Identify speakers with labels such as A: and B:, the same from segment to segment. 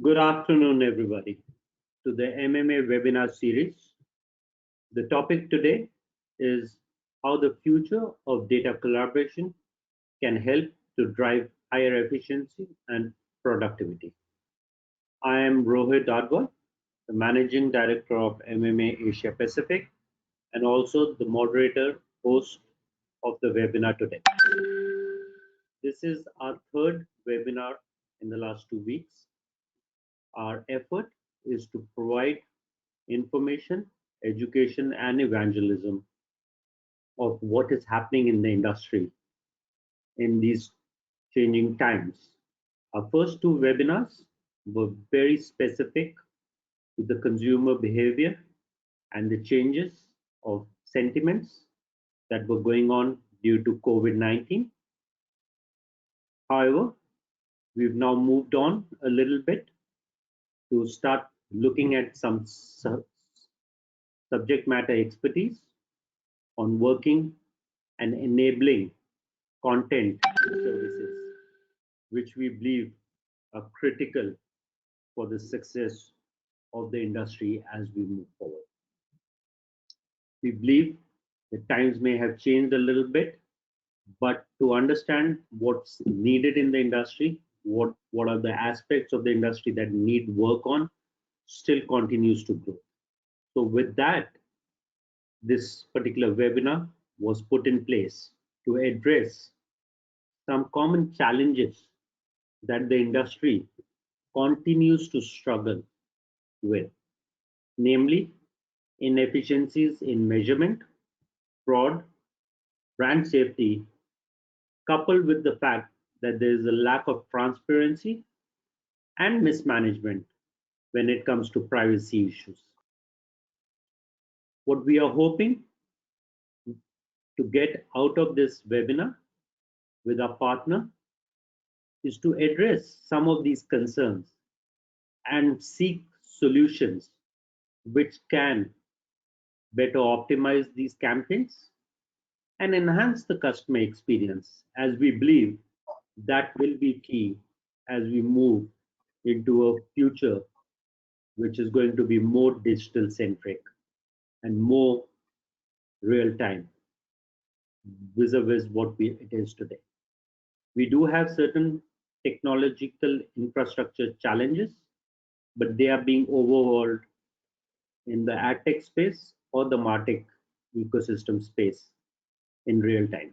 A: Good afternoon, everybody, to the MMA webinar series. The topic today is how the future of data collaboration can help to drive higher efficiency and productivity. I am Rohit Dadwal, the Managing Director of MMA Asia Pacific, and also the moderator host of the webinar today. This is our third webinar in the last 2 weeks. Our effort is to provide information, education, and evangelism of what is happening in the industry in these changing times. Our first two webinars were very specific to the consumer behavior and the changes of sentiments that were going on due to COVID-19. However, we've now moved on a little bit to start looking at some subject matter expertise on working and enabling content services, which we believe are critical for the success of the industry as we move forward. We believe the times may have changed a little bit, but to understand what's needed in the industry, what are the aspects of the industry that need work on, still continues to grow. So with that, this particular webinar was put in place to address some common challenges that the industry continues to struggle with, namely inefficiencies in measurement, fraud, brand safety, coupled with the fact that there is a lack of transparency and mismanagement when it comes to privacy issues. What we are hoping to get out of this webinar with our partner is to address some of these concerns and seek solutions which can better optimize these campaigns and enhance the customer experience, as we believe that will be key as we move into a future which is going to be more digital centric and more real time vis-a-vis what it is today. We do have certain technological infrastructure challenges, but they are being overhauled in the ADTECH space or the MARTECH ecosystem space in real time.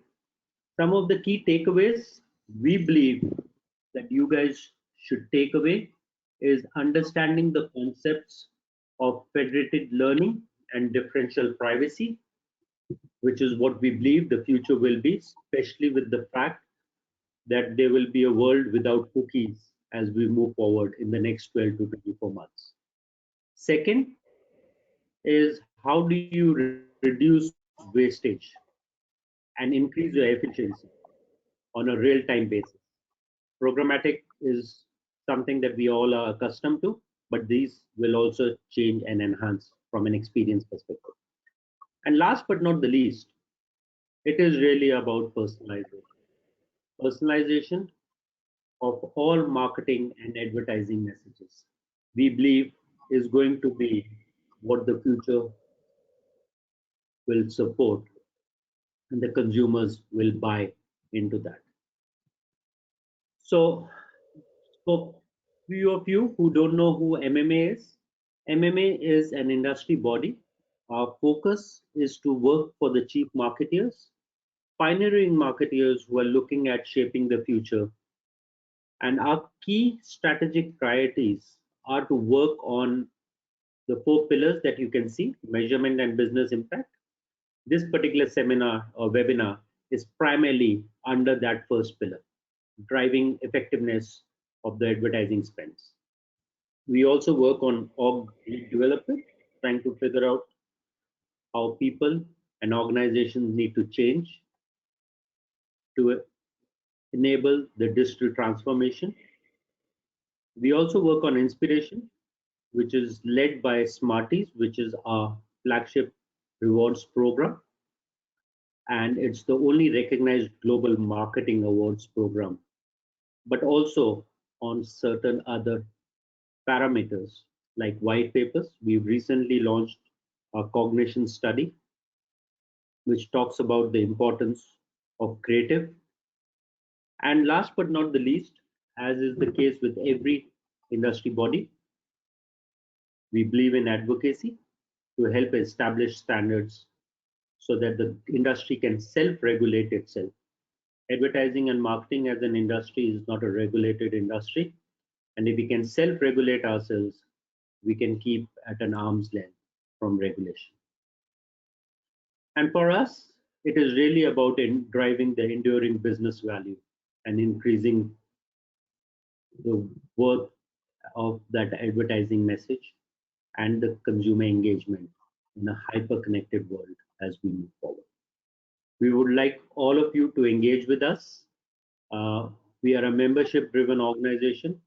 A: Some of the key takeaways we believe that you guys should take away is understanding the concepts of federated learning and differential privacy, which is what we believe the future will be, especially with the fact that there will be a world without cookies as we move forward in the next 12 to 24 months. Second is how do you reduce wastage and increase your efficiency on a real-time basis. Programmatic is something that we all are accustomed to, but these will also change and enhance from an experience perspective. And last but not the least, it is really about personalization. Personalization of all marketing and advertising messages, we believe, is going to be what the future will support, and the consumers will buy into that. So, for few of you who don't know who MMA is an industry body. Our focus is to work for the chief marketeers, pioneering marketeers who are looking at shaping the future. And our key strategic priorities are to work on the 4 pillars that you can see: measurement and business impact. This particular seminar or webinar is primarily under that first pillar, driving effectiveness of the advertising spends. We also work on org development, trying to figure out how people and organizations need to change to enable the digital transformation. We also work on inspiration, which is led by Smarties, which is our flagship rewards program. And it's the only recognized global marketing awards program, but also on certain other parameters like white papers. We've recently launched a cognition study, which talks about the importance of creative. And last but not the least, as is the case with every industry body, we believe in advocacy to help establish standards so that the industry can self-regulate itself. Advertising and marketing as an industry is not a regulated industry. And if we can self-regulate ourselves, we can keep at an arm's length from regulation. And for us, it is really about driving the enduring business value and increasing the worth of that advertising message and the consumer engagement in a hyper-connected world as we move forward. We would like all of you to engage with us. We are a membership-driven organization.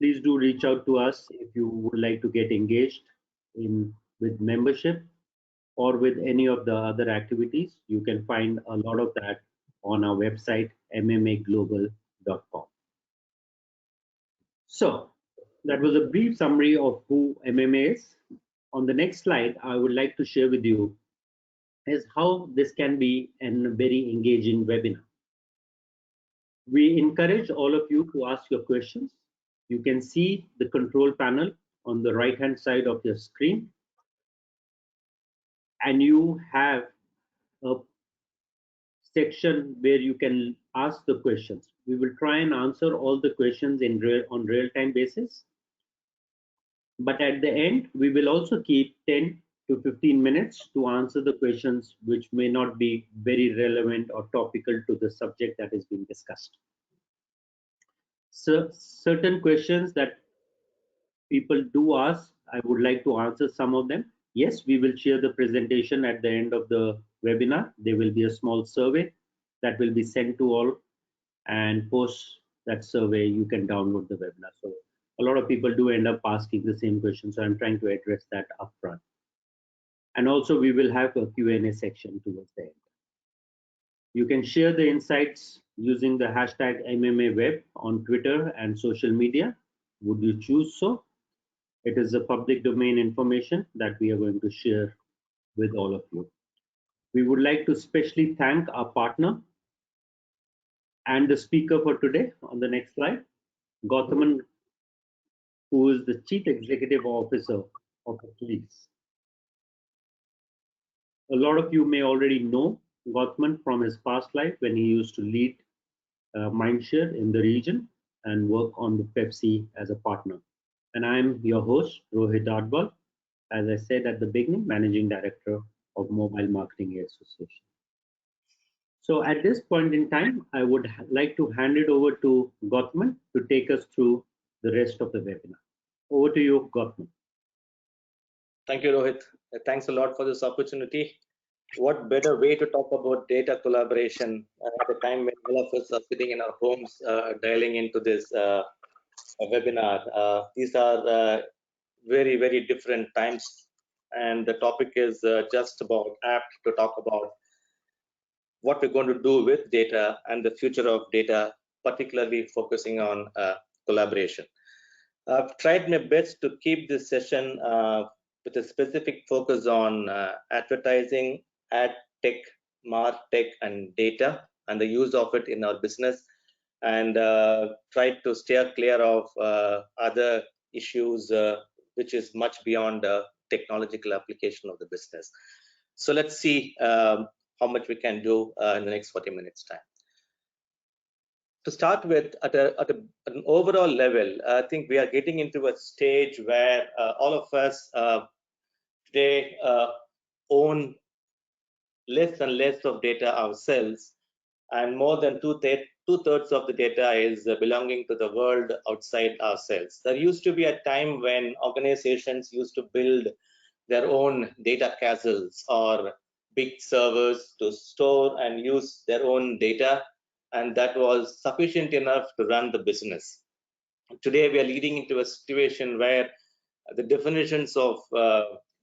A: Please do reach out to us if you would like to get engaged with membership or with any of the other activities. You can find a lot of that on our website, mmaglobal.com. So that was a brief summary of who MMA is. On the next slide, I would like to share with you is how this can be a very engaging webinar. We encourage all of you to ask your questions. You can see the control panel on the right-hand side of your screen. And you have a section where you can ask the questions. We will try and answer all the questions on real-time basis. But at the end, we will also keep 10 to 15 minutes to answer the questions which may not be very relevant or topical to the subject that is being discussed. So certain questions that people do ask, I would like to answer some of them. Yes, we will share the presentation at the end of the webinar. There will be a small survey that will be sent to all, and post that survey, you can download the webinar. So a lot of people do end up asking the same question, so I'm trying to address that upfront. And also we will have a Q&A section towards the end. You can share the insights using the hashtag MMAWeb on Twitter and social media. Would you choose so? It is a public domain information that we are going to share with all of you. We would like to specially thank our partner and the speaker for today on the next slide, Gowthaman, who is the Chief Executive Officer of Aqilliz. A lot of you may already know Gowthaman from his past life when he used to lead Mindshare in the region and work on the Pepsi as a partner. And I'm your host, Rohit Dadwal, as I said at the beginning, Managing Director of Mobile Marketing Association. So at this point in time, I would like to hand it over to Gowthaman to take us through the rest of the webinar. Over to you, Gowthaman.
B: Thank you, Rohit. Thanks a lot for this opportunity. What better way to talk about data collaboration at a time when all of us are sitting in our homes dialing into this webinar. These are very, very different times, and the topic is just about apt to talk about what we're going to do with data and the future of data, particularly focusing on collaboration. I've tried my best to keep this session with a specific focus on advertising, ad tech, MARTECH, and data, and the use of it in our business, and try to steer clear of other issues which is much beyond technological application of the business. So let's see how much we can do in the next 40 minutes time. To start with, at an overall level, I think we are getting into a stage where all of us today own less and less of data ourselves, and more than two-thirds of the data is belonging to the world outside ourselves. There used to be a time when organizations used to build their own data castles or big servers to store and use their own data, and that was sufficient enough to run the business. Today, we are leading into a situation where the definitions of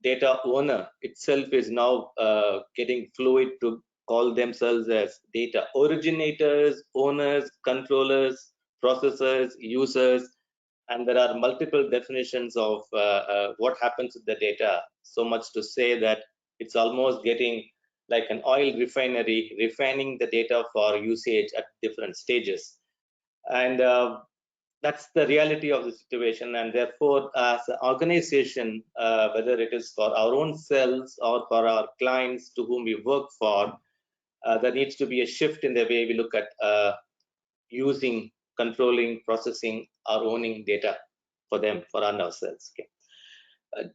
B: data owner itself is now getting fluid to call themselves as data originators, owners, controllers, processors, users, and there are multiple definitions of what happens with the data, so much to say that it's almost getting like an oil refinery, refining the data for usage at different stages. And that's the reality of the situation. And therefore, as an organization, whether it is for our own selves or for our clients to whom we work for, there needs to be a shift in the way we look at using, controlling, processing, or owning data for them, for ourselves. Okay.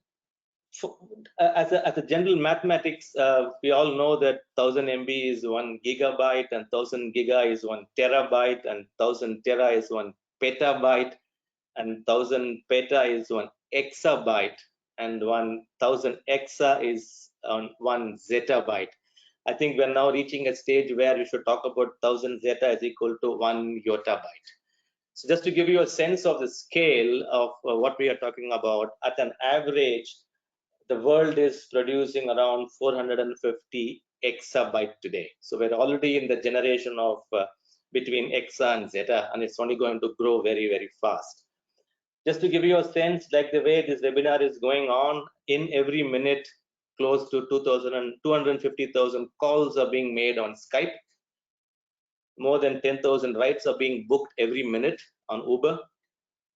B: As a general mathematics, we all know that 1000 MB is 1 gigabyte, and 1000 giga is 1 terabyte, and 1000 tera is 1 petabyte, and 1000 peta is 1 exabyte, and 1000 exa is on 1 zettabyte. I think we're now reaching a stage where we should talk about 1000 zeta is equal to 1 yottabyte. So just to give you a sense of the scale of what we are talking about, at an average, the world is producing around 450 exabyte today. So we're already in the generation of between exa and zeta, and it's only going to grow very, very fast. Just to give you a sense, like the way this webinar is going on, in every minute, close to 250,000 calls are being made on Skype. More than 10,000 rides are being booked every minute on Uber.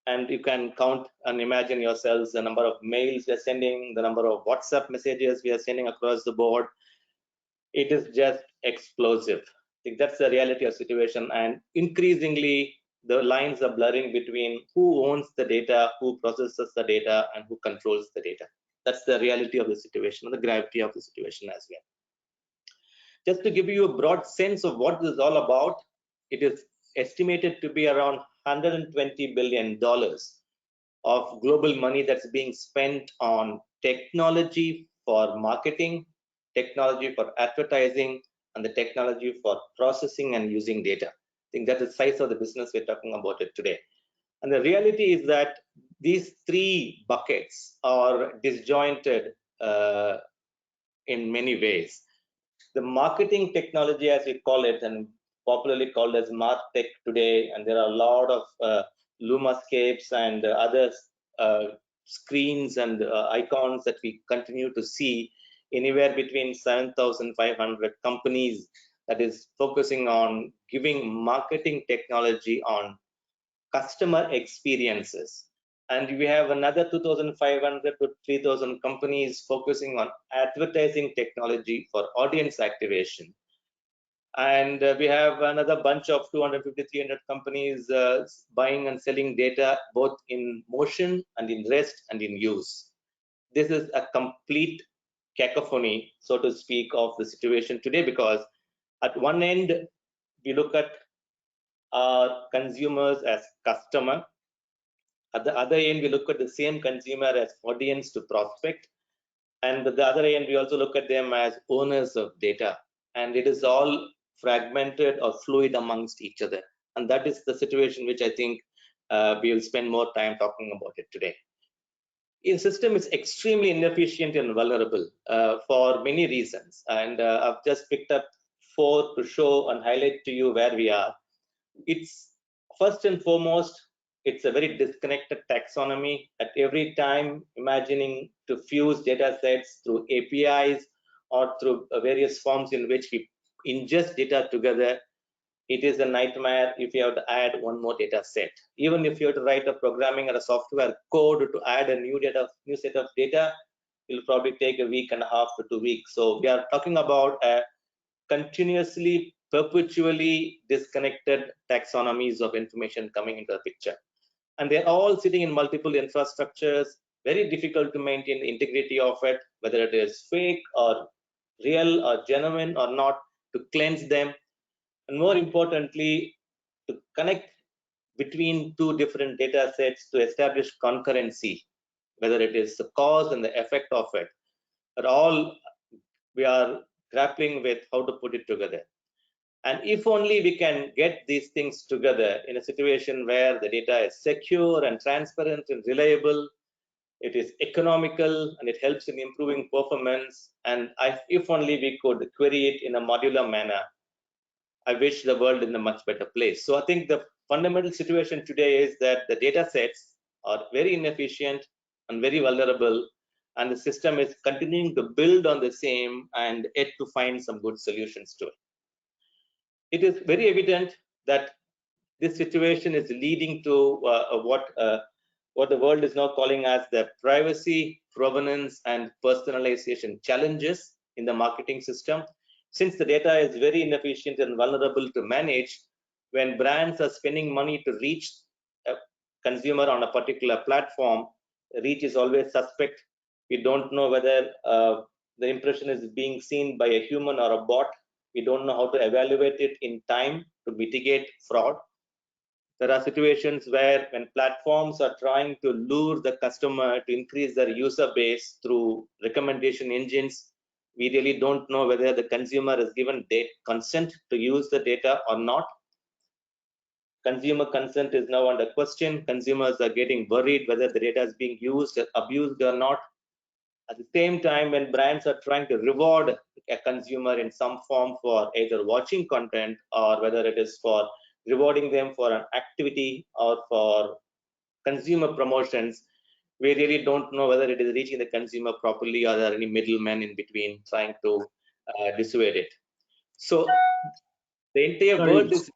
B: And you can count and imagine yourselves the number of mails we are sending, the number of WhatsApp messages we are sending across the board. It is just explosive. I think that's the reality of the situation. And increasingly, the lines are blurring between who owns the data, who processes the data, and who controls the data. That's the reality of the situation, the gravity of the situation as well. Just to give you a broad sense of what this is all about, it is estimated to be around $120 billion of global money that's being spent on technology for marketing, technology for advertising, and the technology for processing and using data. I think that's the size of the business we're talking about it today. And the reality is that these three buckets are disjointed in many ways. The marketing technology, as we call it, and popularly called as MARTECH today, and there are a lot of Lumascapes and other screens and icons that we continue to see, anywhere between 7,500 companies that is focusing on giving marketing technology on customer experiences. And we have another 2,500 to 3,000 companies focusing on advertising technology for audience activation. And we have another bunch of 250, 300 companies buying and selling data both in motion and in rest and in use. This is a complete cacophony, so to speak, of the situation today, because at one end, we look at our consumers as customer. At the other end, we look at the same consumer as audience to prospect. And at the other end, we also look at them as owners of data. And it is all fragmented or fluid amongst each other. And that is the situation which I think we will spend more time talking about it today. The system is extremely inefficient and vulnerable for many reasons. And I've just picked up 4 to show and highlight to you where we are. It's first and foremost, it's a very disconnected taxonomy. At every time, imagining to fuse data sets through APIs or through various forms in which we ingest data together, it is a nightmare if you have to add one more data set. Even if you have to write a programming or a software code to add a new set of data, it will probably take a week and a half to 2 weeks. So we are talking about a continuously, perpetually disconnected taxonomies of information coming into the picture. And they're all sitting in multiple infrastructures, very difficult to maintain the integrity of it, whether it is fake or real or genuine or not, to cleanse them. And more importantly, to connect between 2 different data sets to establish concurrency, whether it is the cause and the effect of it. But all we are grappling with how to put it together. And if only we can get these things together in a situation where the data is secure and transparent and reliable, it is economical, and it helps in improving performance, and if only we could query it in a modular manner, I wish the world in a much better place. So I think the fundamental situation today is that the data sets are very inefficient and very vulnerable, and the system is continuing to build on the same and yet to find some good solutions to it. It is very evident that this situation is leading to what the world is now calling as the privacy, provenance, and personalization challenges in the marketing system. Since the data is very inefficient and vulnerable to manage, when brands are spending money to reach a consumer on a particular platform, reach is always suspect. We don't know whether the impression is being seen by a human or a bot. We don't know how to evaluate it in time to mitigate fraud. There are situations where when platforms are trying to lure the customer to increase their user base through recommendation engines, we really don't know whether the consumer is given consent to use the data or not. Consumer consent is now under question. Consumers are getting worried whether the data is being used, abused or not. At the same time, when brands are trying to reward a consumer in some form for either watching content or whether it is for rewarding them for an activity or for consumer promotions, we really don't know whether it is reaching the consumer properly or there are any middlemen in between trying to dissuade it. So the entire world is...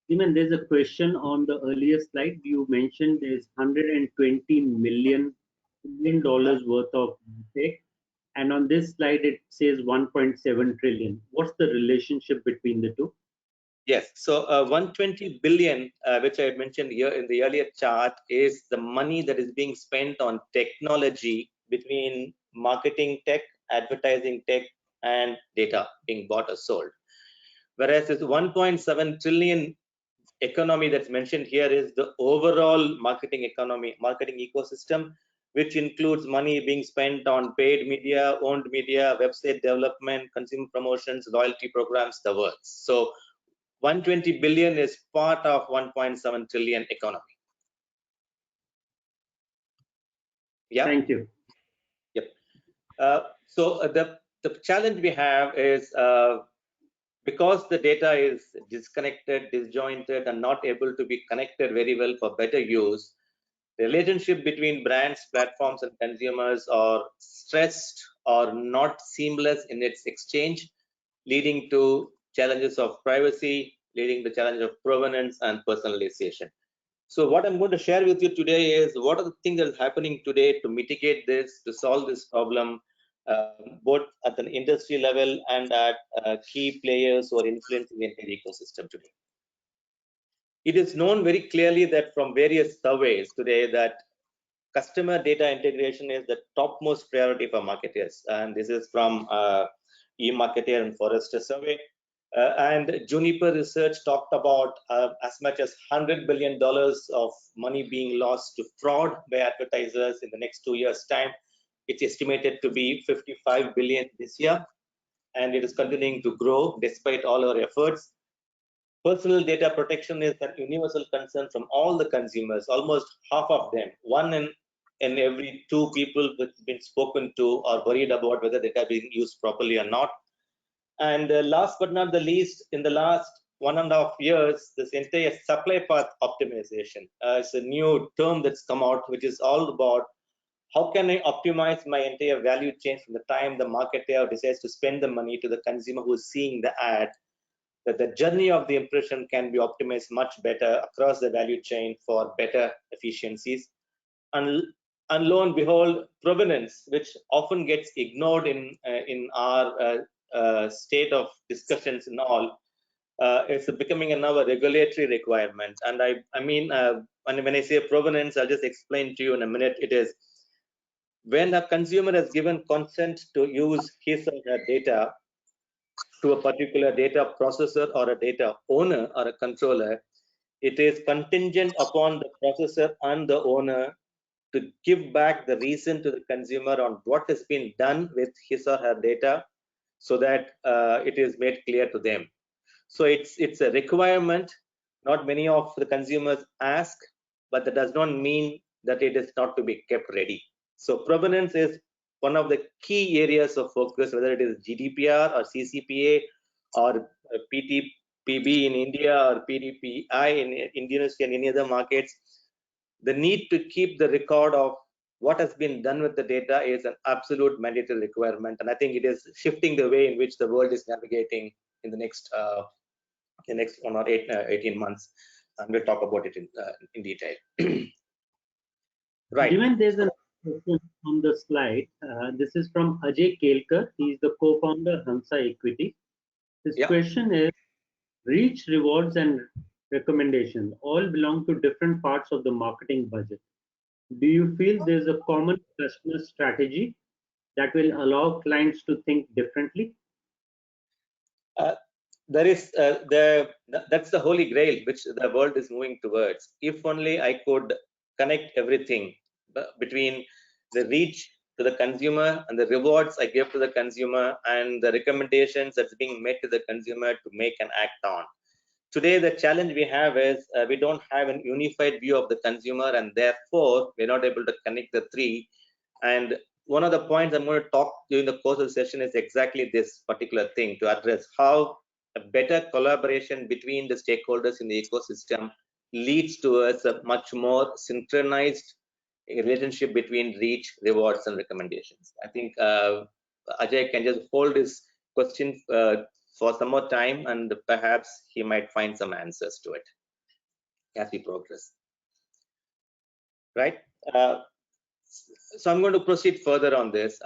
A: Even there's a question on the earlier slide. You mentioned there's $120 million worth of tech, and on this slide it says 1.7 trillion. What's the relationship between the two?
B: Yes, so 120 billion, which I mentioned here in the earlier chart, is the money that is being spent on technology between marketing tech, advertising tech, and data being bought or sold. Whereas this 1.7 trillion economy that's mentioned here is the overall marketing economy, marketing ecosystem, which includes money being spent on paid media, owned media, website development, consumer promotions, loyalty programs, the works. So 120 billion is part of 1.7 trillion economy. Yeah.
A: Thank you.
B: Yep. So the challenge we have is because the data is disconnected, disjointed, and not able to be connected very well for better use, the relationship between brands, platforms, and consumers are stressed or not seamless in its exchange, leading to challenges of privacy, leading to the challenge of provenance and personalization. So what I'm going to share with you today is what are the things that are happening today to mitigate this, to solve this problem, both at an industry level and at key players who are influencing the entire ecosystem today. It is known very clearly that from various surveys today that customer data integration is the topmost priority for marketers, and this is from eMarketer and Forrester survey. And Juniper Research talked about as much as $100 billion of money being lost to fraud by advertisers in the next 2 years' time. It's estimated to be 55 billion this year, and it is continuing to grow despite all our efforts. Personal data protection is a universal concern from all the consumers, almost half of them. 1 in every 2 people who've been spoken to are worried about whether data being used properly or not. And last but not the least, in the last 1.5 years, this entire supply path optimization is a new term that's come out, which is all about how can I optimize my entire value chain from the time the marketer decides to spend the money to the consumer who is seeing the ad, that the journey of the impression can be optimized much better across the value chain for better efficiencies. And lo and behold, provenance, which often gets ignored in our state of discussions and all, is becoming now a regulatory requirement. And I mean, when I say provenance, I'll just explain to you in a minute. It is when a consumer has given consent to use his or her data to a particular data processor or a data owner or a controller, it is contingent upon the processor and the owner to give back the reason to the consumer on what has been done with his or her data, so that it is made clear to them. So it's a requirement. Not many of the consumers ask, but that does not mean that it is not to be kept ready. So provenance is one of the key areas of focus, whether it is GDPR or CCPA or PTPB in India or PDPI in Indonesia and any other markets. the need to keep the record of what has been done with the data is an absolute mandatory requirement. And I think it is shifting the way in which the world is navigating in the next 1 or 18 months. And we'll talk about it in detail. Right.
A: Even there's a question on the slide. This is from Ajay Kelkar. He's the co-founder Hansa Equity. His question is, reach, rewards, and recommendation all belong to different parts of the marketing budget. Do you feel there's a common customer strategy that will allow clients to think differently?
B: There is that's the holy grail which the world is moving towards. If only I could connect everything between the reach to the consumer and the rewards I give to the consumer and the recommendations that's being made to the consumer to make an act on. Today, the challenge we have is we don't have a unified view of the consumer, and therefore we're not able to connect the three. And one of the points I'm going to talk during the course of the session is exactly this particular thing, to address how a better collaboration between the stakeholders in the ecosystem leads to a much more synchronized relationship between reach, rewards, and recommendations. I think Ajay can just hold his question for some more time, and perhaps he might find some answers to it as we progress. Right? So I'm going to proceed further on this.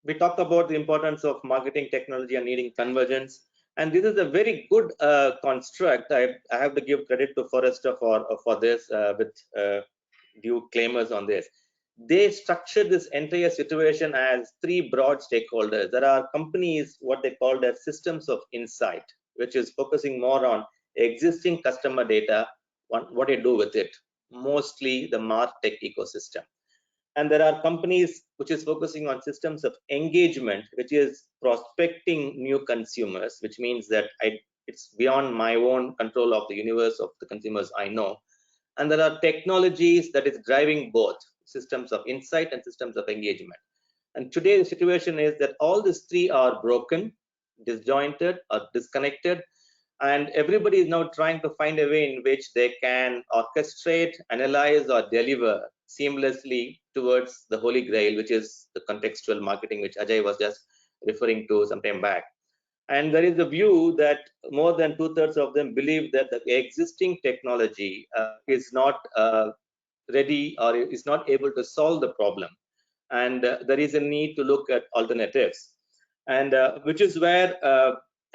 B: We talked about the importance of marketing technology and needing convergence, and this is a very good construct. I have to give credit to Forrester for this, with due claimers on this. They structured this entire situation as three broad stakeholders. There are companies, what they call their systems of insight, which is focusing more on existing customer data, what they do with it, mostly the MARTECH ecosystem. And there are companies which is focusing on systems of engagement, which is prospecting new consumers, which means that it's beyond my own control of the universe of the consumers I know. And there are technologies that is driving both systems of insight and systems of engagement. And today the situation is that all these three are broken, disjointed, or disconnected, and everybody is now trying to find a way in which they can orchestrate, analyze, or deliver seamlessly towards the holy grail, which is the contextual marketing, which Ajay was just referring to some time back. And there is a view that more than 2/3 of them believe that the existing technology is not ready or is not able to solve the problem, and there is a need to look at alternatives, and which is where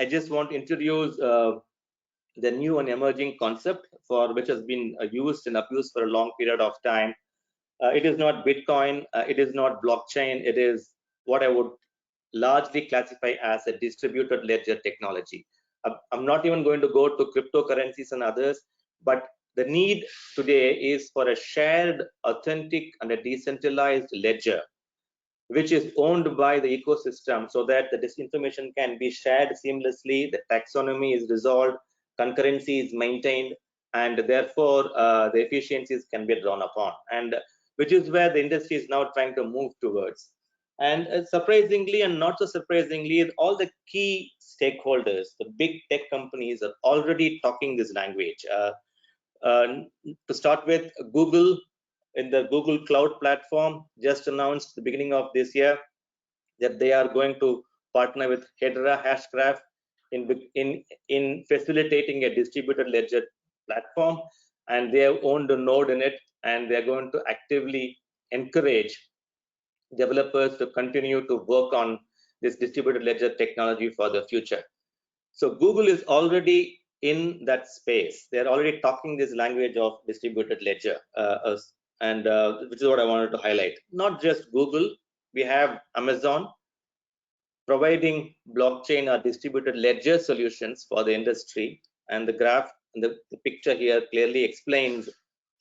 B: I just want to introduce the new and emerging concept for which has been used and abused for a long period of time. It is not Bitcoin, it is not blockchain, it is what I would largely classify as a distributed ledger technology. I'm not even going to go to cryptocurrencies and others, but the need today is for a shared, authentic, and a decentralized ledger, which is owned by the ecosystem, so that the disinformation can be shared seamlessly, the taxonomy is resolved, concurrency is maintained, and therefore the efficiencies can be drawn upon, and which is where the industry is now trying to move towards. And surprisingly, and not so surprisingly, all the key stakeholders, the big tech companies, are already talking this language. To start with, Google, in the Google Cloud platform, just announced the beginning of this year that they are going to partner with Hedera Hashgraph in facilitating a distributed ledger platform, and they have owned a node in it, and they're going to actively encourage developers to continue to work on this distributed ledger technology for the future. So Google is already in that space. They're already talking this language of distributed ledger, and which is what I wanted to highlight. Not just Google, we have Amazon providing blockchain or distributed ledger solutions for the industry, and the graph, the picture here clearly explains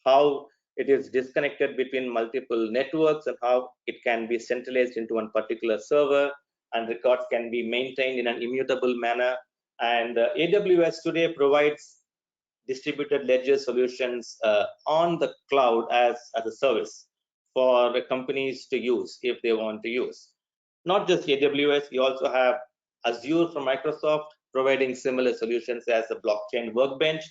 B: how it is disconnected between multiple networks and how it can be centralized into one particular server, and records can be maintained in an immutable manner. And AWS today provides distributed ledger solutions on the cloud as a service for the companies to use if they want to use. Not just AWS, you also have Azure from Microsoft providing similar solutions as a blockchain workbench,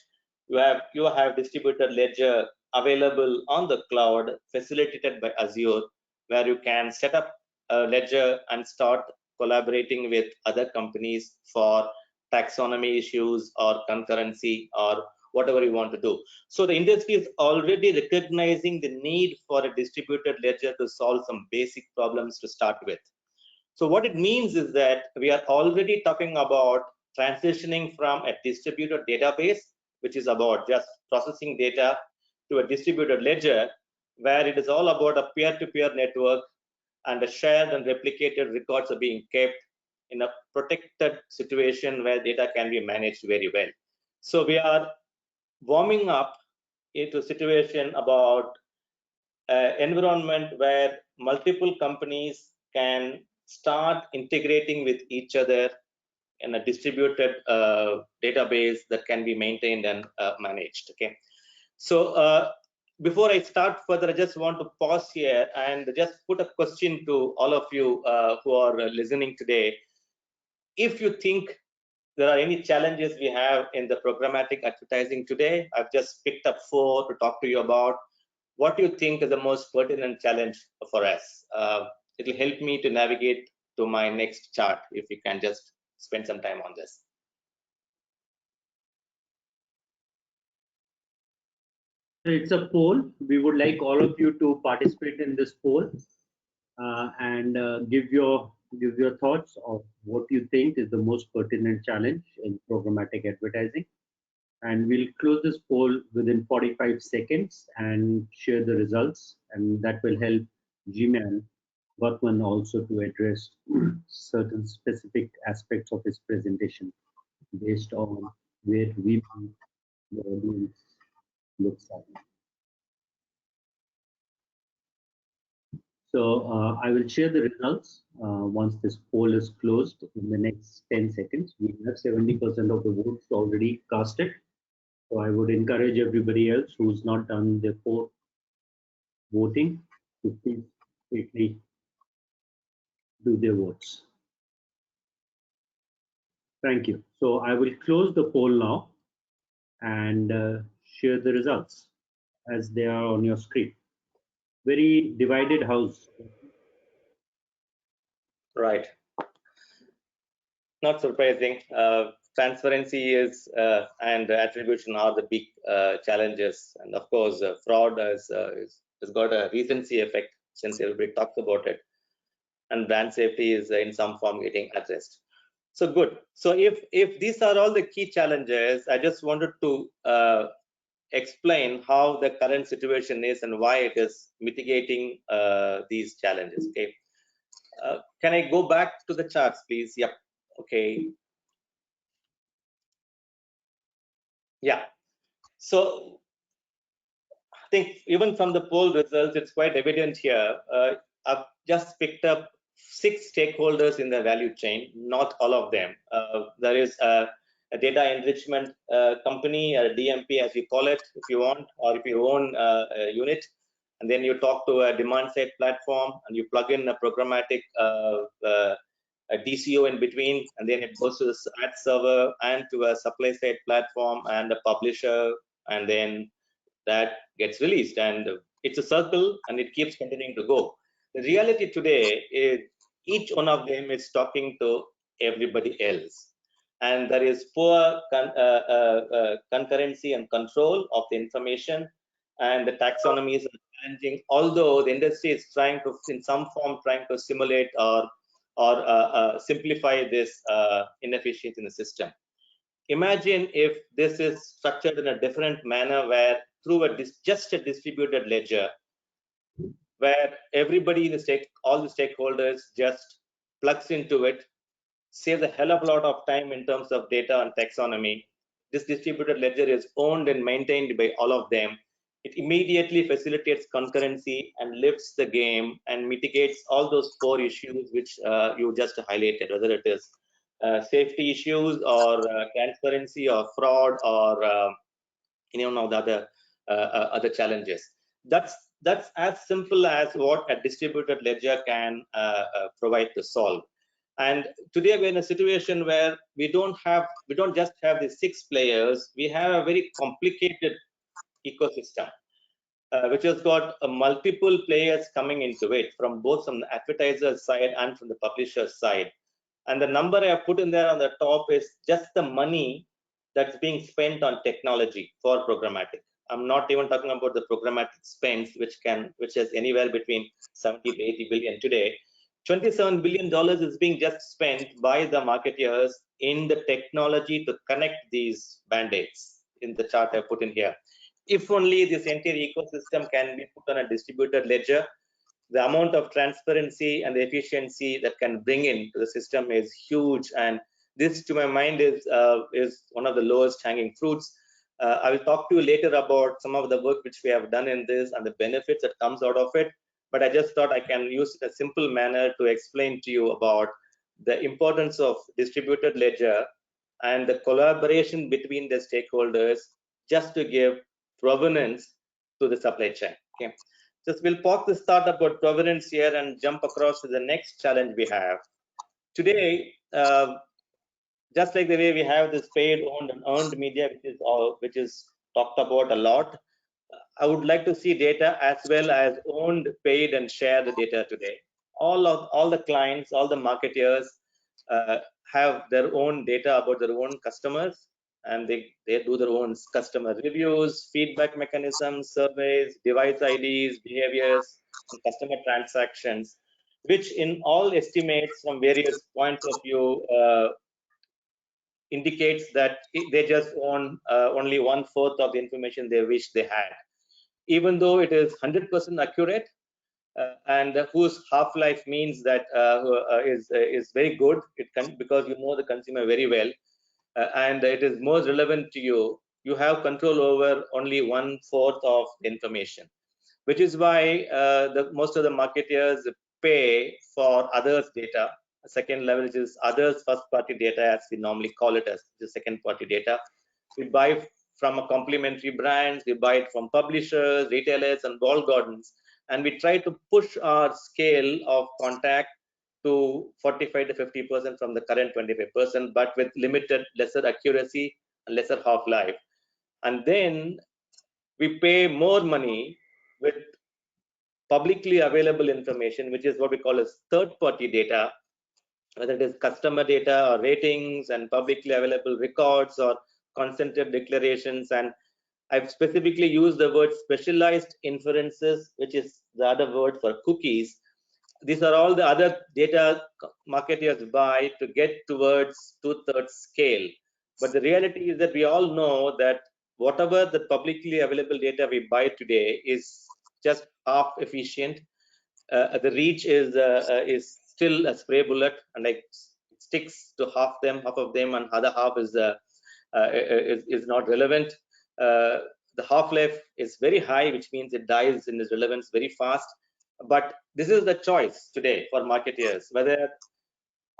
B: you have distributed ledger available on the cloud, facilitated by Azure, where you can set up a ledger and start collaborating with other companies for taxonomy issues or concurrency or whatever you want to do. So the industry is already recognizing the need for a distributed ledger to solve some basic problems to start with. So what it means is that we are already talking about transitioning from a distributed database, which is about just processing data, to a distributed ledger, where it is all about a peer-to-peer network, and the shared and replicated records are being kept in a protected situation where data can be managed very well. So we are warming up into a situation about environment where multiple companies can start integrating with each other in a distributed database that can be maintained and managed. Okay, so before I start further, I just want to pause here and just put a question to all of you who are listening today. If you think there are any challenges we have in the programmatic advertising today, I've just picked up 4 to talk to you about. What do you think is the most pertinent challenge for us? It will help me to navigate to my next chart, if you can just spend some time on this.
A: It's a poll. We would like all of you to participate in this poll and give your thoughts of what you think is the most pertinent challenge in programmatic advertising. And we'll close this poll within 45 seconds and share the results, and that will help G-Man Gowthaman also to address certain specific aspects of his presentation based on where we believe the audience looks at. So I will share the results once this poll is closed in the next 10 seconds. We have 70% of the votes already casted. So I would encourage everybody else who's not done their voting to please quickly do their votes. Thank you. So I will close the poll now and share the results as they are on your screen. Very divided house.
B: Right. Not surprising. Transparency is and attribution are the big challenges, and of course, fraud has got a recency effect since everybody talks about it, and brand safety is in some form getting addressed. So good. So if these are all the key challenges, I just wanted to explain how the current situation is and why it is mitigating these challenges. Okay. Can I go back to the charts, please? Yep. Okay. Yeah. So I think even from the poll results, it's quite evident here. I've just picked up 6 stakeholders in the value chain, not all of them. There is a data enrichment company, a DMP as you call it, if you want, or if you own a unit, and then you talk to a demand side platform and you plug in a programmatic a DCO in between, and then it goes to the ad server and to a supply side platform and a publisher, and then that gets released, and it's a circle and it keeps continuing to go. The reality today is each one of them is talking to everybody else, and there is poor concurrency and control of the information, and the taxonomies are challenging, although the industry is trying to in some form trying to simulate or simplify this inefficiency in the system. Imagine if this is structured in a different manner, where through just a distributed ledger, where everybody, all the stakeholders just plugs into it, saves a hell of a lot of time in terms of data and taxonomy. This distributed ledger is owned and maintained by all of them. It immediately facilitates concurrency and lifts the game and mitigates all those 4 issues which you just highlighted, whether it is safety issues or transparency or fraud or any one of the other challenges. That's as simple as what a distributed ledger can provide to solve. And today we're in a situation where we don't just have the 6 players, we have a very complicated ecosystem, which has got multiple players coming into it from both from the advertiser side and from the publisher side. And the number I have put in there on the top is just the money that's being spent on technology for programmatic. I'm not even talking about the programmatic spends, which is anywhere between 70 to 80 billion today. $27 billion is being just spent by the marketeers in the technology to connect these band-aids in the chart I put in here. If only this entire ecosystem can be put on a distributed ledger, the amount of transparency and the efficiency that can bring into the system is huge. And this, to my mind, is one of the lowest hanging fruits. I will talk to you later about some of the work which we have done in this and the benefits that comes out of it. But I just thought I can use a simple manner to explain to you about the importance of distributed ledger and the collaboration between the stakeholders just to give provenance to the supply chain. Okay. Just we'll park the start about provenance here and jump across to the next challenge we have. Today, just like the way we have this paid, owned, and earned media, which is talked about a lot, I would like to see data as well as owned, paid, and shared data today. All the clients, all the marketeers have their own data about their own customers, and they do their own customer reviews, feedback mechanisms, surveys, device IDs, behaviors, and customer transactions, which in all estimates from various points of view indicates that they just own only 1/4 of the information they wish they had. Even though it is 100% accurate, and whose half-life means that is very good, because you know the consumer very well, and it is most relevant to you. You have control over only 1/4 of the information, which is why most of the marketers pay for others' data. The second level is others' first-party data, as we normally call it, as the second-party data. We buy from a complementary brands, we buy it from publishers, retailers, and walled gardens, and we try to push our scale of contact to 45 to 50% from the current 25%, but with limited, lesser accuracy and lesser half-life. And then we pay more money with publicly available information, which is what we call as third-party data, whether it is customer data or ratings and publicly available records or consented declarations. And I've specifically used the word specialized inferences, which is the other word for cookies. These are all the other data marketers buy to get towards 2/3 scale. But the reality is that we all know that whatever the publicly available data we buy today is just half efficient. The reach is still a spray bullet, and like sticks to half of them, and other half is not relevant. The half-life is very high, which means it dies in its relevance very fast. But this is the choice today for marketers: whether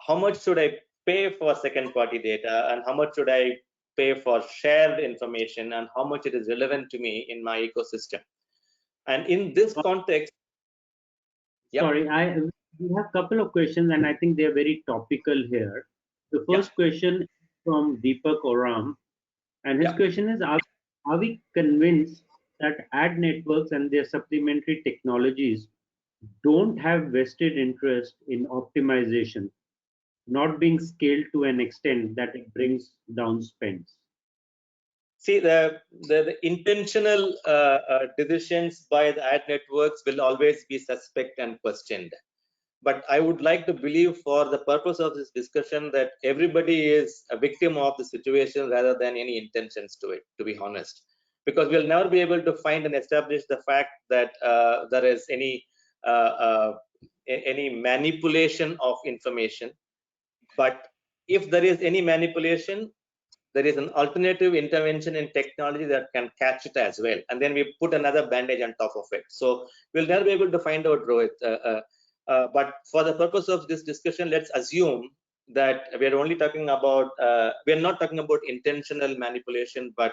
B: how much should I pay for second-party data, and how much should I pay for shared information, and how much it is relevant to me in my ecosystem. And in this context,
A: sorry, we have a couple of questions, and I think they're very topical here. The first question is from Deepak Oram, and his question is: Are we convinced that ad networks and their supplementary technologies don't have vested interest in optimization, not being scaled to an extent that it brings down spends?
B: See, the intentional decisions by the ad networks will always be suspect and questioned. But I would like to believe, for the purpose of this discussion, that everybody is a victim of the situation rather than any intentions to it, to be honest. Because we'll never be able to find and establish the fact that there is any manipulation of information. But if there is any manipulation, there is an alternative intervention in technology that can catch it as well, and then we put another bandage on top of it. So we'll never be able to find out, Rohit. But for the purpose of this discussion, let's assume that we're only talking about, we're not talking about intentional manipulation, but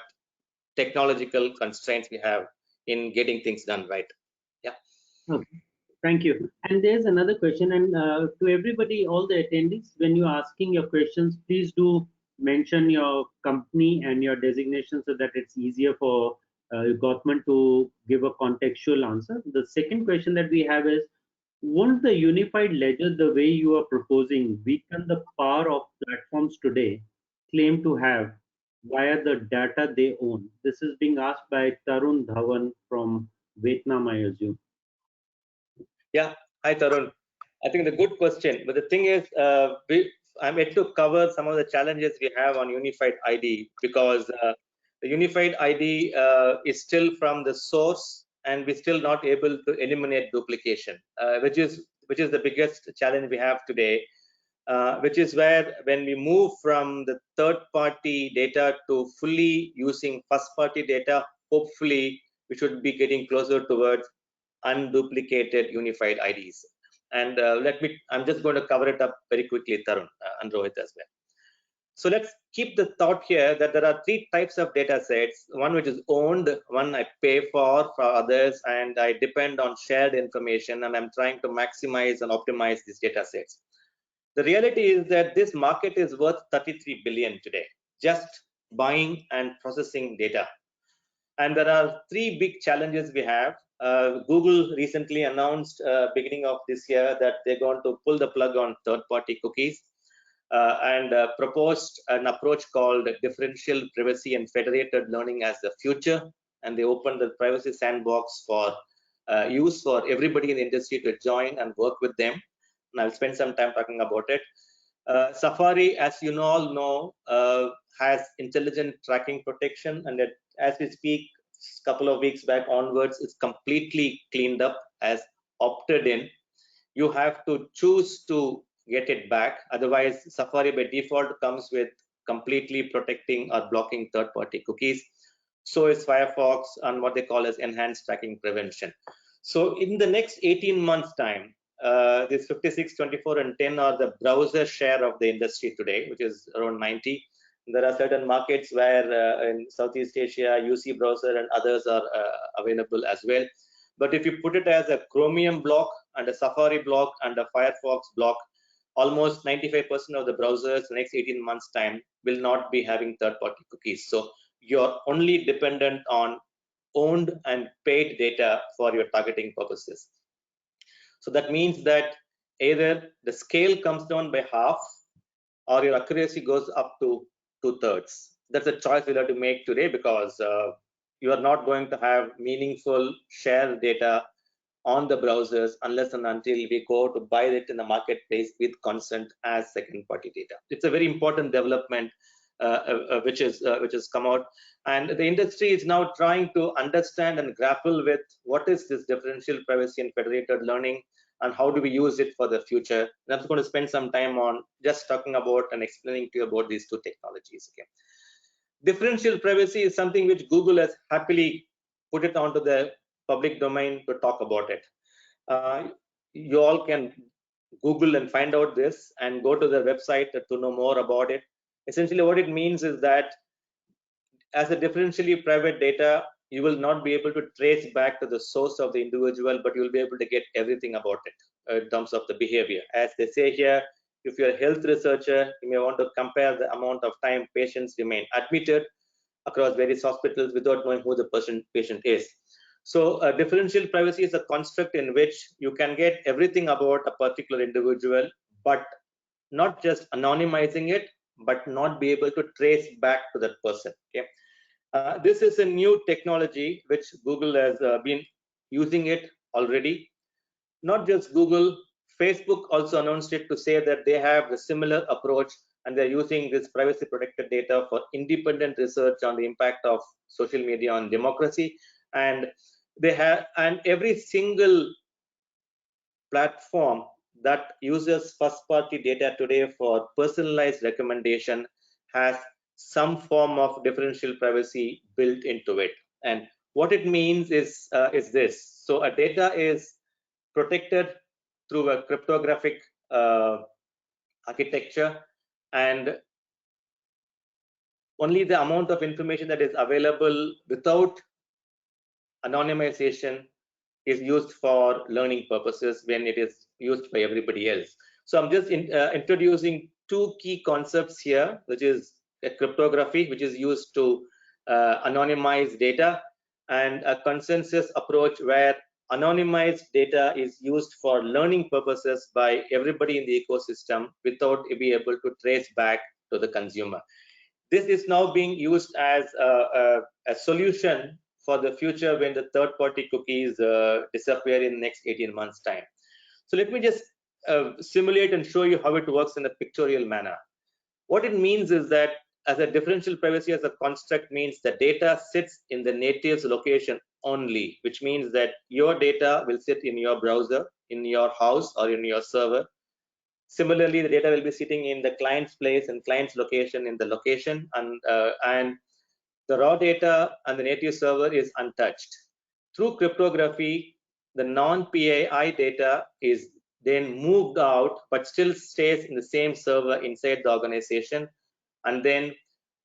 B: technological constraints we have in getting things done right. Yeah.
A: Okay. Thank you. And there's another question, and to everybody, all the attendees, when you're asking your questions, please do mention your company and your designation so that it's easier for Gautam to give a contextual answer. The second question that we have is, won't the unified ledger, the way you are proposing, weaken the power of platforms today claim to have via the data they own? This is being asked by Tarun Dhawan from Vietnam, I assume.
B: Yeah, hi Tarun. I think the good question, but the thing is, I'm yet to cover some of the challenges we have on unified ID, because the unified ID is still from the source, and we're still not able to eliminate duplication, which is the biggest challenge we have today. Which is where, when we move from the third-party data to fully using first-party data, hopefully we should be getting closer towards unduplicated unified IDs. And I'm just going to cover it up very quickly, Tarun, and Rohit as well. So let's keep the thought here that there are three types of data sets: one which is owned, one I pay for others, and I depend on shared information, and I'm trying to maximize and optimize these data sets. The reality is that this market is worth 33 billion today, just buying and processing data. And there are three big challenges we have. Google recently announced beginning of this year that they're going to pull the plug on third-party cookies, and proposed an approach called differential privacy and federated learning as the future. And they opened the privacy sandbox for use for everybody in the industry to join and work with them. And I'll spend some time talking about it. Safari, as you all know, has intelligent tracking protection, and as we speak, a couple of weeks back onwards, it's completely cleaned up as opted in. You have to choose to get it back. Otherwise, Safari by default comes with completely protecting or blocking third-party cookies. So is Firefox on what they call as enhanced tracking prevention. So in the next 18 months time, this 56, 24, and 10 are the browser share of the industry today, which is around 90. There are certain markets where in Southeast Asia, UC browser and others are available as well. But if you put it as a Chromium block and a Safari block and a Firefox block, almost 95% of the browsers in the next 18 months time will not be having third-party cookies. So you're only dependent on owned and paid data for your targeting purposes. So that means that either the scale comes down by half, or your accuracy goes up to 2/3. That's a choice we'll have to make today, because you are not going to have meaningful share data on the browsers unless and until we go to buy it in the marketplace with consent as second-party data. It's a very important development which has come out, and the industry is now trying to understand and grapple with what is this differential privacy and federated learning, and how do we use it for the future. And I'm going to spend some time on just talking about and explaining to you about these two technologies. Okay. Differential privacy is something which Google has happily put it onto the public domain to talk about it. You all can Google and find out this and go to their website to know more about it. Essentially, what it means is that as a differentially private data, you will not be able to trace back to the source of the individual, but you will be able to get everything about it in terms of the behavior. As they say here, if you're a health researcher, you may want to compare the amount of time patients remain admitted across various hospitals without knowing who the patient is. So differential privacy is a construct in which you can get everything about a particular individual, but not just anonymizing it, but not be able to trace back to that person. Okay. This is a new technology which Google has been using it already. Not just Google, Facebook also announced it to say that they have a similar approach, and they're using this privacy protected data for independent research on the impact of social media on democracy. And they have, and every single platform that uses first party data today for personalized recommendation has some form of differential privacy built into it. And what it means is this. So a data is protected through a cryptographic architecture, and only the amount of information that is available without anonymization is used for learning purposes when it is used by everybody else. So I'm just introducing two key concepts here, which is a cryptography, which is used to anonymize data, and a consensus approach where anonymized data is used for learning purposes by everybody in the ecosystem without being able to trace back to the consumer. This is now being used as a solution for the future when the third-party cookies disappear in the next 18 months' time. So let me just simulate and show you how it works in a pictorial manner. What it means is that as a differential privacy as a construct means the data sits in the native's location only, which means that your data will sit in your browser, in your house, or in your server. Similarly, the data will be sitting in the client's place and client's location in the location, and the raw data and the native server is untouched. Through cryptography, the non-PII data is then moved out, but still stays in the same server inside the organization, and then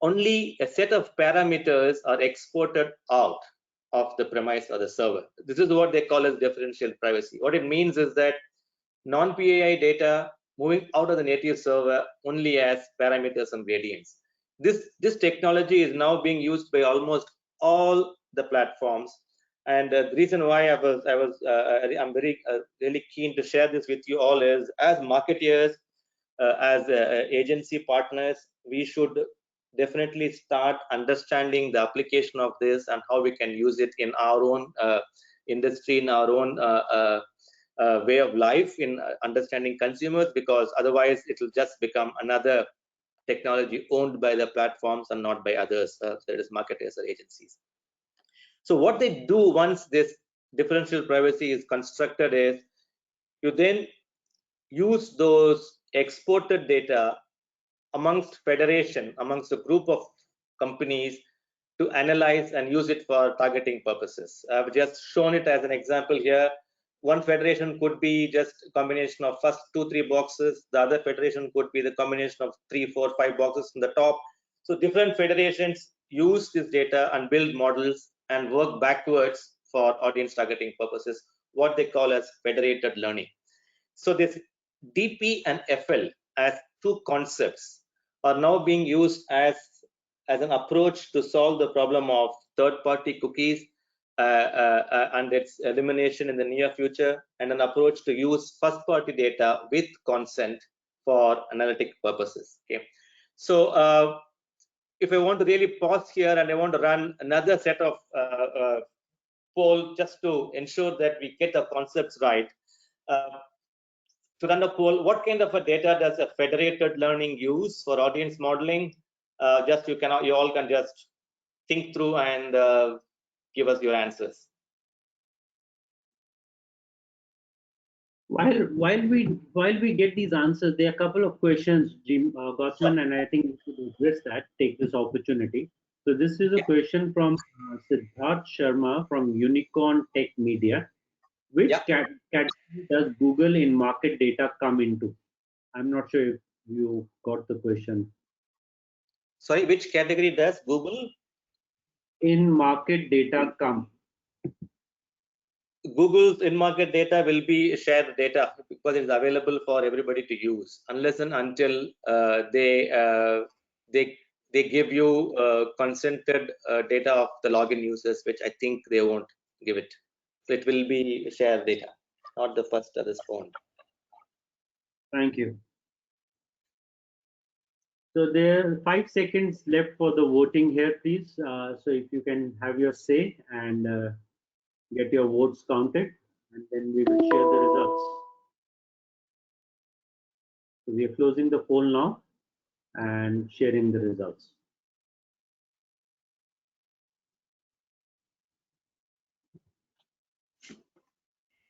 B: only a set of parameters are exported out of the premise or the server. This is what they call as differential privacy. What it means is that non-PII data moving out of the native server only as parameters and gradients. This technology is now being used by almost all the platforms, and the reason why I'm very really keen to share this with you all is, as marketeers, as agency partners, we should definitely start understanding the application of this and how we can use it in our own industry, in our own way of life, in understanding consumers, because otherwise it will just become another technology owned by the platforms and not by others, that is marketers or agencies. So what they do once this differential privacy is constructed is, you then use those exported data amongst federation, amongst a group of companies, to analyze and use it for targeting purposes. I've just shown it as an example here. One federation could be just a combination of first 2-3 boxes. The other federation could be the combination of 3, 4, 5 boxes in the top. So different federations use this data and build models and work backwards for audience targeting purposes, what they call as federated learning. So this DP and FL as two concepts are now being used as an approach to solve the problem of third-party cookies and its elimination in the near future, and an approach to use first-party data with consent for analytic purposes. Okay, so if I want to really pause here and I want to run another set of poll just to ensure that we get the concepts right. To run a poll, what kind of a data does a federated learning use for audience modeling? You all can just think through and give us your answers.
A: While we get these answers, there are a couple of questions, Gowthaman, and I think we should address that. Take this opportunity. So this is a question from Siddharth Sharma from Unicorn Tech Media. Which category does Google in market data come into? I'm not sure if you got the question.
B: Sorry, which category does Google
A: in market data come?
B: Google's in-market data will be shared data because it's available for everybody to use, unless and until they give you consented data of the login users, which I think they won't give it. So it will be shared data, not the first to respond.
A: Thank you. So there are 5 seconds left for the voting here, please. So if you can have your say and get your votes counted, and then we will share the results. So we are closing the poll now and sharing the results.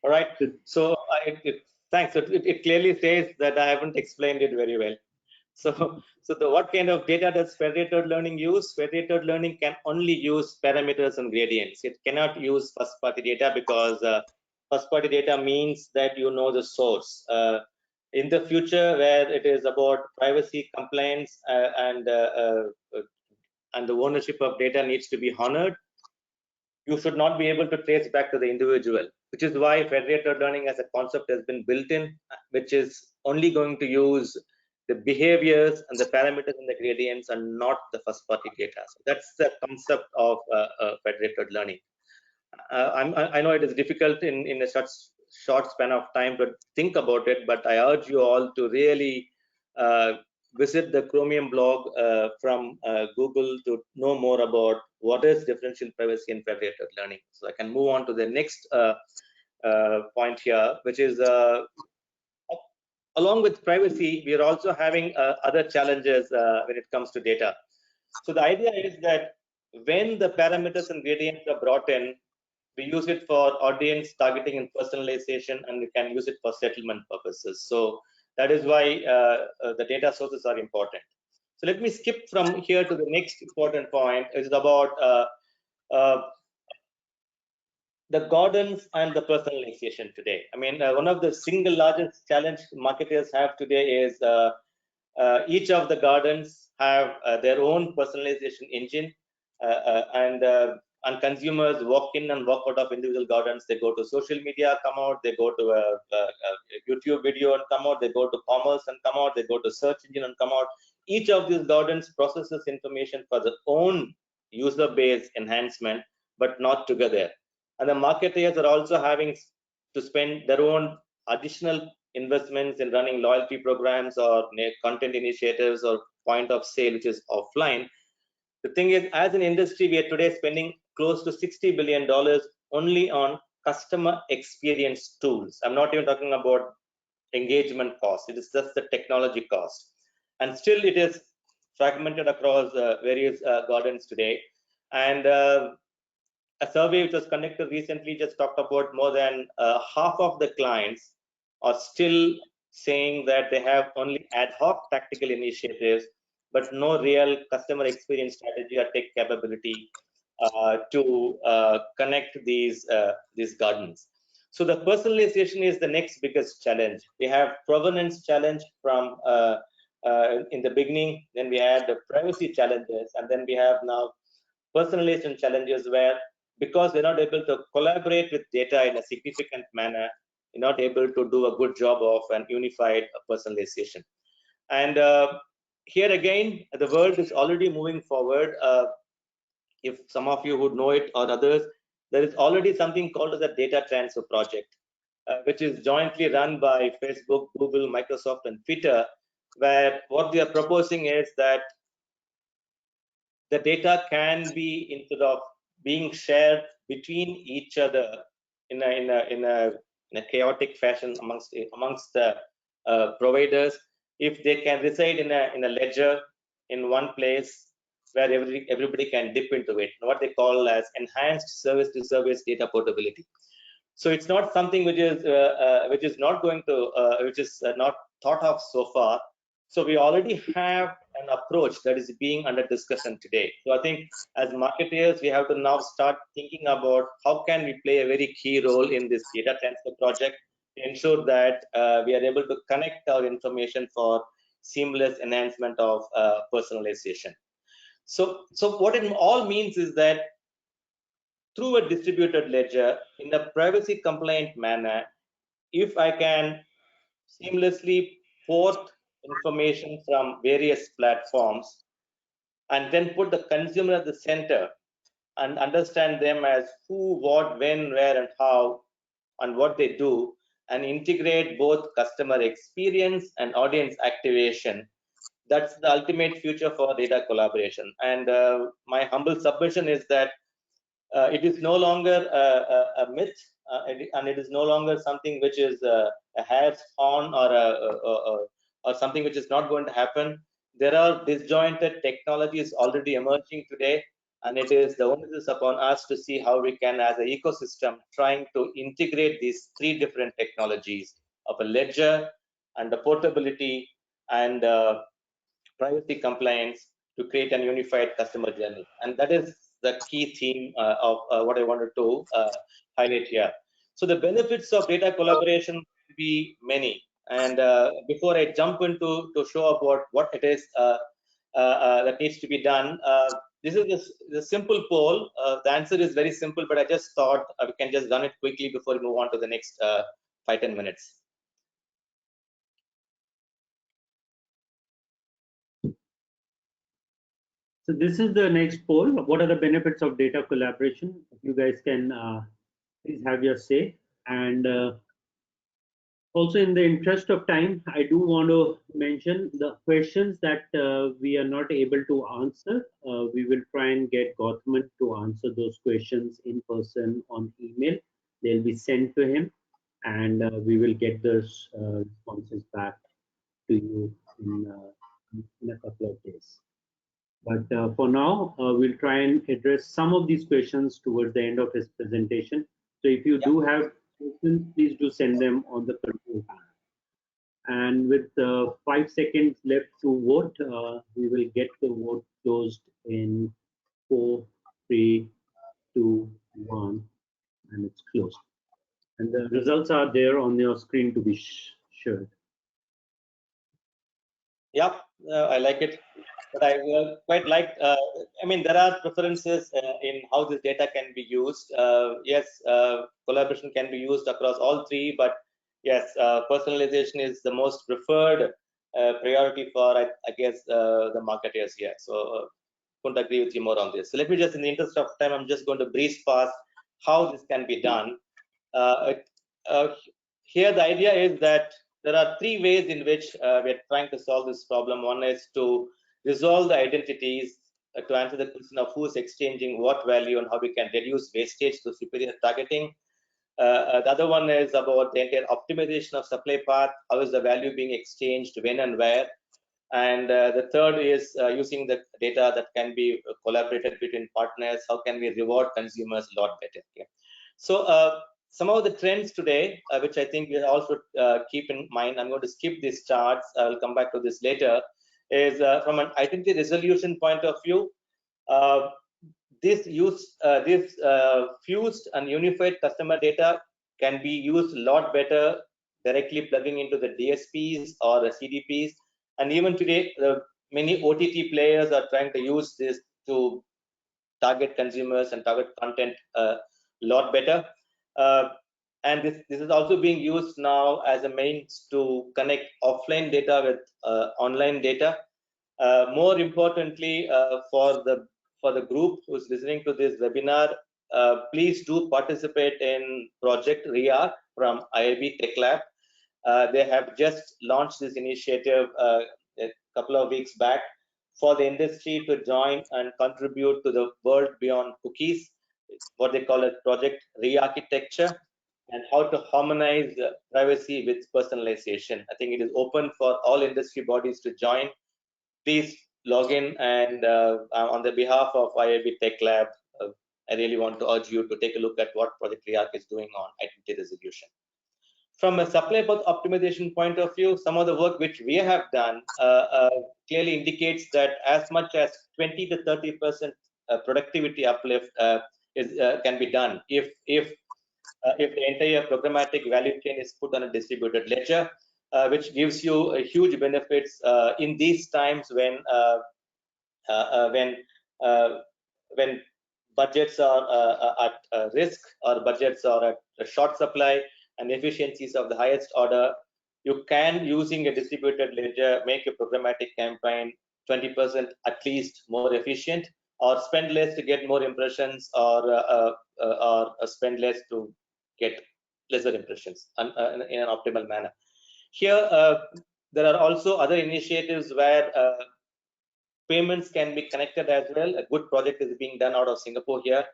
B: All right. So thanks. It clearly says that I haven't explained it very well. So what kind of data does federated learning use? Federated learning can only use parameters and gradients. It cannot use first-party data because first-party data means that you know the source. In the future, where it is about privacy compliance and the ownership of data needs to be honored, you should not be able to trace back to the individual. which is why federated learning as a concept has been built in, which is only going to use the behaviors and the parameters and the gradients and not the first party data. So that's the concept of federated learning. I know it is difficult in a short span of time to think about it, but I urge you all to really visit the Chromium blog from Google to know more about what is differential privacy in federated learning. So I can move on to the next point here, which is along with privacy, we are also having other challenges when it comes to data. So the idea is that when the parameters and gradients are brought in, we use it for audience targeting and personalization, and we can use it for settlement purposes. So that is why the data sources are important. So let me skip from here to the next important point. It's about the gardens and the personalization today. I mean, one of the single largest challenge marketers have today is each of the gardens have their own personalization engine, and consumers walk in and walk out of individual gardens. They go to social media, come out. They go to a YouTube video and come out. They go to commerce and come out. They go to search engine and come out. Each of these gardens processes information for their own user base enhancement, but not together. And the marketers are also having to spend their own additional investments in running loyalty programs or content initiatives or point of sale, which is offline. The thing is, as an industry, we are today spending close to $60 billion only on customer experience tools. I'm not even talking about engagement cost. It is just the technology cost. And still it is fragmented across various gardens today. And a survey which was conducted recently just talked about more than half of the clients are still saying that they have only ad hoc tactical initiatives, but no real customer experience strategy or tech capability to connect these gardens. So the personalization is the next biggest challenge. We have provenance challenge from in the beginning, then we had the privacy challenges, and then we have now personalization challenges where, because we're not able to collaborate with data in a significant manner, we're not able to do a good job of an unified personalization. And here again, the world is already moving forward. If some of you would know it or others, there is already something called as a data transfer project, which is jointly run by Facebook, Google, Microsoft, and Twitter, where what they are proposing is that the data can be, instead of being shared between each other in a chaotic fashion amongst the providers, if they can reside in a ledger in one place where everybody can dip into it, what they call as enhanced service to service data portability. So it's not something which is not going to which is not thought of so far. So we already have an approach that is being under discussion today. So I think as marketers, we have to now start thinking about how can we play a very key role in this data transfer project to ensure that we are able to connect our information for seamless enhancement of personalization. So what it all means is that through a distributed ledger in a privacy compliant manner, if I can seamlessly port information from various platforms and then put the consumer at the center and understand them as who, what, when, where, and how, and what they do, and integrate both customer experience and audience activation, that's the ultimate future for data collaboration. And my humble submission is that it is no longer a myth, and it is no longer something which is a hair's on or something which is not going to happen. There are disjointed technologies already emerging today, and it is the onus is upon us to see how we can, as an ecosystem, trying to integrate these three different technologies of a ledger and the portability and privacy compliance to create an unified customer journey. And that is the key theme of what I wanted to highlight here. So the benefits of data collaboration will be many. And before I jump into to show about what it is that needs to be done, this is the simple poll. The answer is very simple, but I just thought we can just run it quickly before we move on to the next 5-10 minutes.
A: So this is the next poll. What are the benefits of data collaboration? You guys can please have your say. And also, in the interest of time, I do want to mention the questions that we are not able to answer. We will try and get Gowthaman to answer those questions in person on email. They'll be sent to him, and we will get those responses back to you in a couple of days. But for now, we'll try and address some of these questions towards the end of his presentation. So if you do have questions, please do send them on the control panel. And with 5 seconds left to vote, we will get the vote closed in 4, 3, 2, 1, and it's closed. And the results are there on your screen to be shared.
B: Yeah, I like it. But I quite like, I mean, there are preferences in how this data can be used. Yes, collaboration can be used across all three, but yes, personalization is the most preferred priority for, I guess, the marketers here. So couldn't agree with you more on this. So let me just, in the interest of time, I'm just going to breeze past how this can be done. Here, the idea is that there are 3 ways in which we're trying to solve this problem. One is to resolve the identities to answer the question of who's exchanging what value and how we can reduce wastage through superior targeting. The other one is about the entire optimization of supply path. How is the value being exchanged, when and where? And the third is using the data that can be collaborated between partners. How can we reward consumers a lot better? Okay. So some of the trends today, which I think we also keep in mind, I'm going to skip these charts. I'll come back to this later. Is from an identity resolution point of view, this fused and unified customer data can be used a lot better directly plugging into the DSPs or the CDPs. And even today, many OTT players are trying to use this to target consumers and target content a lot better. And this is also being used now as a means to connect offline data with online data. More importantly, for the group who's listening to this webinar, please do participate in Project RIA from IIB Tech Lab. They have just launched this initiative a couple of weeks back for the industry to join and contribute to the world beyond cookies, what they call a Project Re-architecture, and how to harmonize privacy with personalization. I think it is open for all industry bodies to join. Please log in, and on the behalf of IIB Tech Lab, I really want to urge you to take a look at what Project REARC is doing on identity resolution. From a supply path optimization point of view, some of the work which we have done clearly indicates that as much as 20 to 30% productivity uplift can be done if the entire programmatic value chain is put on a distributed ledger, which gives you huge benefits in these times when budgets are at risk, or budgets are at a short supply, and efficiencies of the highest order. You can, using a distributed ledger, make a programmatic campaign 20% at least more efficient, or spend less to get more impressions, or spend less to get lesser impressions in an optimal manner. Here, there are also other initiatives where payments can be connected as well. A good project is being done out of Singapore here.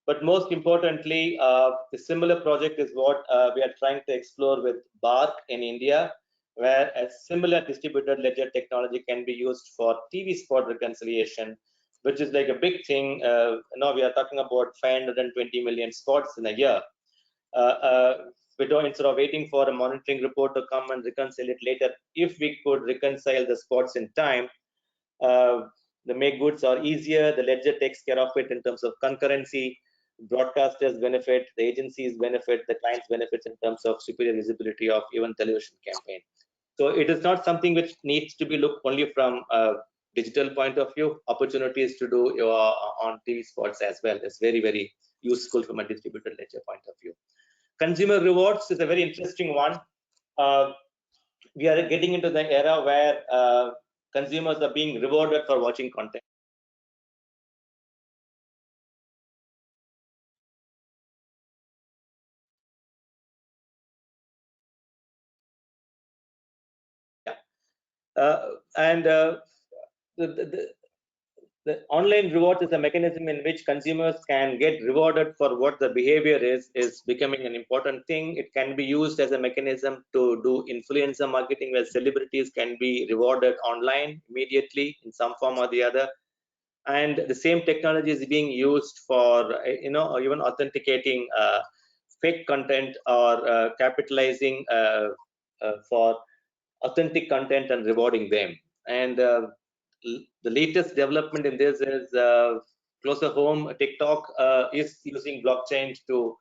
B: But most importantly, the similar project is what we are trying to explore with BARC in India, where a similar distributed ledger technology can be used for TV spot reconciliation, which is like a big thing. Now we are talking about 520 million spots in a year. We don't, instead of waiting for a monitoring report to come and reconcile it later, if we could reconcile the spots in time, the make goods are easier. The ledger takes care of it in terms of concurrency. Broadcasters benefit, the agencies benefit, the clients benefits in terms of superior visibility of even television campaign. So it is not something which needs to be looked only from digital point of view, opportunities to do your on TV spots as well. It's very, very useful from a distributed ledger point of view. Consumer rewards is a very interesting one. We are getting into the era where consumers are being rewarded for watching content. The online rewards is a mechanism in which consumers can get rewarded for what the behavior is becoming an important thing. It can be used as a mechanism to do influencer marketing, where celebrities can be rewarded online immediately in some form or the other. And the same technology is being used for even authenticating fake content or capitalizing for authentic content and rewarding them. And the latest development in this is closer home. TikTok is using blockchain to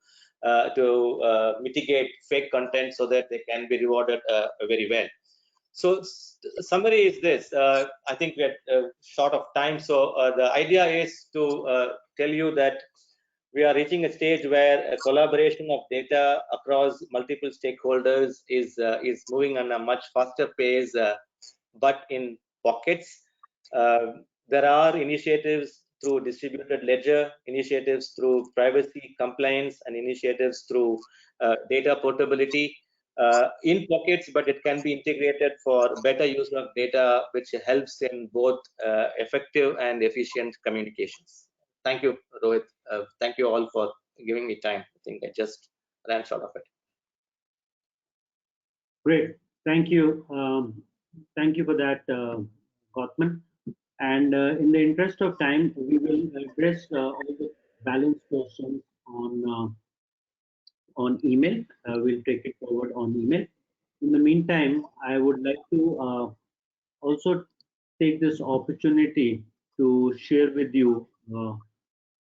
B: mitigate fake content so that they can be rewarded very well. So summary is this. I think we are short of time. So the idea is to tell you that we are reaching a stage where a collaboration of data across multiple stakeholders is moving on a much faster pace, but in pockets. There are initiatives through distributed ledger, initiatives through privacy compliance, and initiatives through data portability in pockets, but it can be integrated for better use of data, which helps in both effective and efficient communications. Thank you, Rohit. Thank you all for giving me time. I think I just ran short of it.
A: Great. Thank you. Thank you for that, Gowthaman. And in the interest of time, we will address all the balance questions on email. We'll take it forward on email. In the meantime, I would like to also take this opportunity to share with you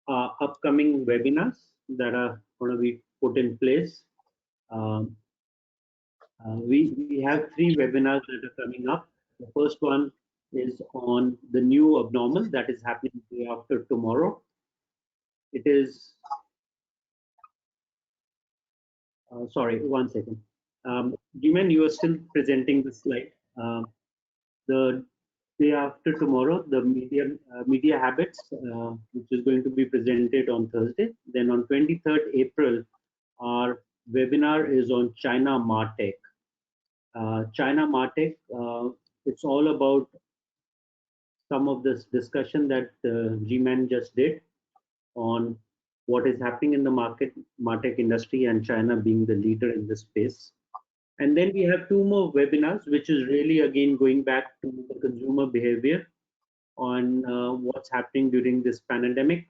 A: upcoming webinars that are going to be put in place. We have 3 webinars that are coming up. The first one is on the new abnormal that is happening day after tomorrow. It is, sorry, one second. Jiman, you are still presenting the slide. The day after tomorrow, the media habits, which is going to be presented on Thursday. Then on 23rd April, our webinar is on China MARTECH. China MARTECH, it's all about some of this discussion that G-Man just did on what is happening in the MARTECH industry and China being the leader in this space. And then we have 2 more webinars, which is really again going back to the consumer behavior on what's happening during this pandemic.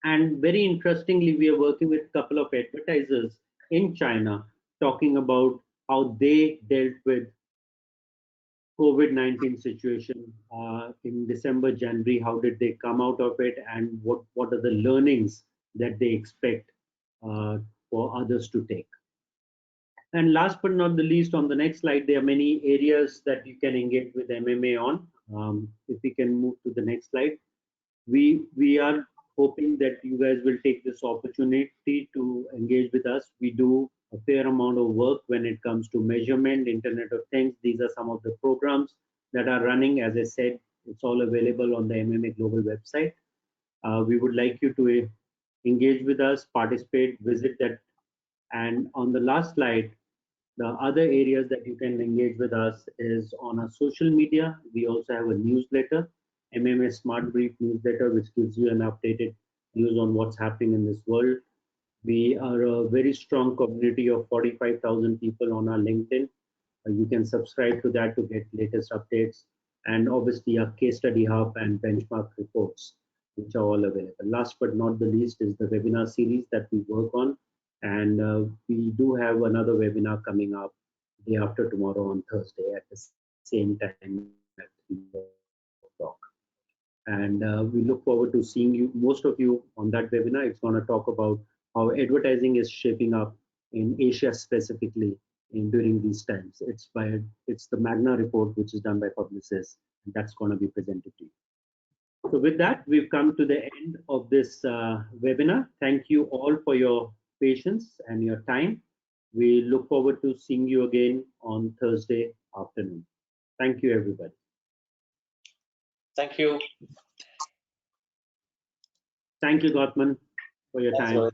A: And very interestingly, we are working with a couple of advertisers in China talking about how they dealt with COVID-19 situation in December, January. How did they come out of it, and what are the learnings that they expect for others to take? And last but not the least, on the next slide, there are many areas that you can engage with MMA on. If we can move to the next slide, we are hoping that you guys will take this opportunity to engage with us. We do a fair amount of work when it comes to measurement, Internet of Things. These are some of the programs that are running. As I said, it's all available on the MMA Global website. We would like you to engage with us, participate, visit that. And on the last slide, the other areas that you can engage with us is on our social media. We also have a newsletter, MMA Smart Brief newsletter, which gives you an updated news on what's happening in this world. We are a very strong community of 45,000 people on our LinkedIn. You can subscribe to that to get latest updates. And obviously our case study hub and benchmark reports, which are all available. Last but not the least is the webinar series that we work on. And we do have another webinar coming up day after tomorrow on Thursday at the same time at 3 o'clock. And we look forward to seeing you, most of you, on that webinar. It's going to talk about how advertising is shaping up in Asia specifically during these times. It's the Magna report, which is done by Publicis that's going to be presented to you. So with that, we've come to the end of this webinar. Thank you all for your patience and your time. We look forward to seeing you again on Thursday afternoon. Thank you, everybody.
B: Thank you.
A: Thank you, Gowthaman, for your
B: Thanks,
A: time.
B: Rohit.